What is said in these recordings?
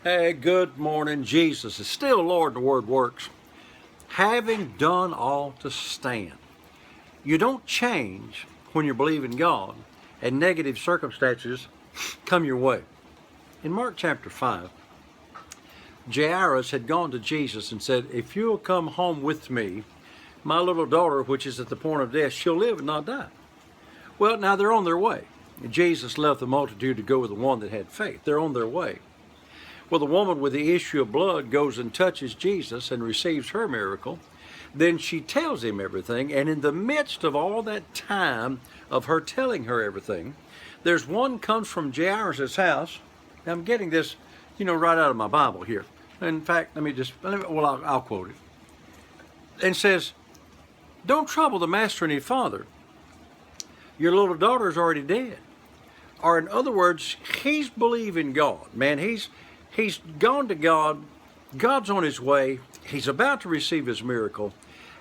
Hey, good morning. Jesus is still Lord. The Word works. Having done all to stand. You don't change when you believe in God and negative circumstances come your way. In Mark chapter 5, Jairus had gone to Jesus and said, "If you'll come home with me, my little daughter, which is at the point of death, she'll live and not die." Well, now they're on their way. Jesus left the multitude to go with the one that had faith. They're on their way. Well, the woman with the issue of blood goes and touches Jesus and receives her miracle. Then she tells him everything, and in the midst of all that time of her telling her everything, there's one comes from Jairus' house. Now, I'm getting this, right out of my Bible here. In fact, I'll quote it. And says, "Don't trouble the master any farther. Your little daughter's already dead." Or in other words, he's believing God. Man, he's gone to God. God's on his way. He's about to receive his miracle.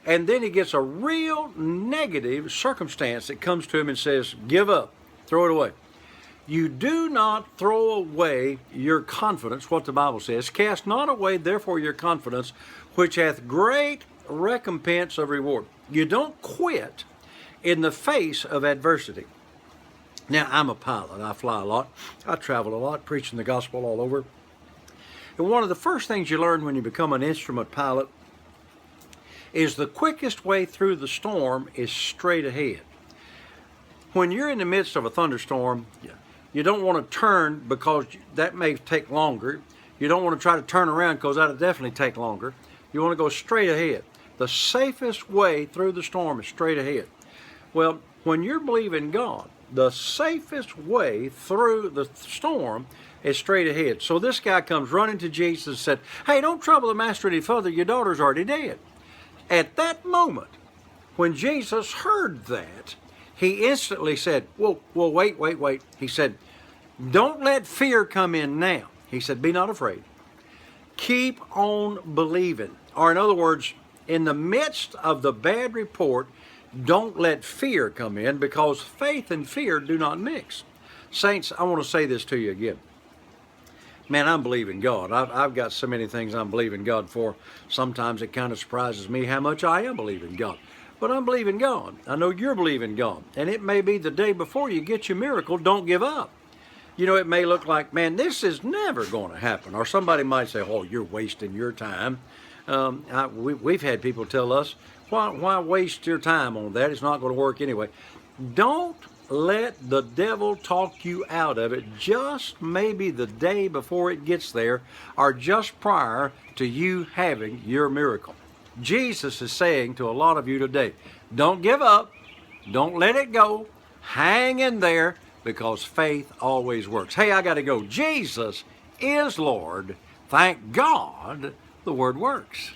And then he gets a real negative circumstance that comes to him and says, "Give up. Throw it away." You do not throw away your confidence, what the Bible says. "Cast not away, therefore, your confidence, which hath great recompense of reward." You don't quit in the face of adversity. Now, I'm a pilot. I fly a lot. I travel a lot, preaching the gospel all over. And one of the first things you learn when you become an instrument pilot is the quickest way through the storm is straight ahead. When you're in the midst of a thunderstorm, you don't want to turn because that may take longer. You don't want to try to turn around because that'll definitely take longer. You want to go straight ahead. The safest way through the storm is straight ahead. Well, when you're believing God, the safest way through the storm is straight ahead. So this guy comes running to Jesus and said, "Hey, don't trouble the master any further. Your daughter's already dead." At that moment, when Jesus heard that, he instantly said, Well, wait. He said, "Don't let fear come in now." He said, "Be not afraid. Keep on believing." Or in other words, in the midst of the bad report, don't let fear come in, because faith and fear do not mix. Saints, I want to say this to you again. Man, I'm believing God. I've got so many things I'm believing God for. Sometimes it kind of surprises me how much I am believing God. But I'm believing God. I know you're believing God. And it may be the day before you get your miracle. Don't give up. It may look like, man, this is never going to happen. Or somebody might say, "Oh, you're wasting your time." We've had people tell us, why waste your time on that? It's not going to work anyway. Don't let the devil talk you out of it just maybe the day before it gets there, or just prior to you having your miracle. Jesus is saying to a lot of you today, don't give up. Don't let it go. Hang in there, because faith always works. Hey, I got to go. Jesus is Lord. Thank God the Word works.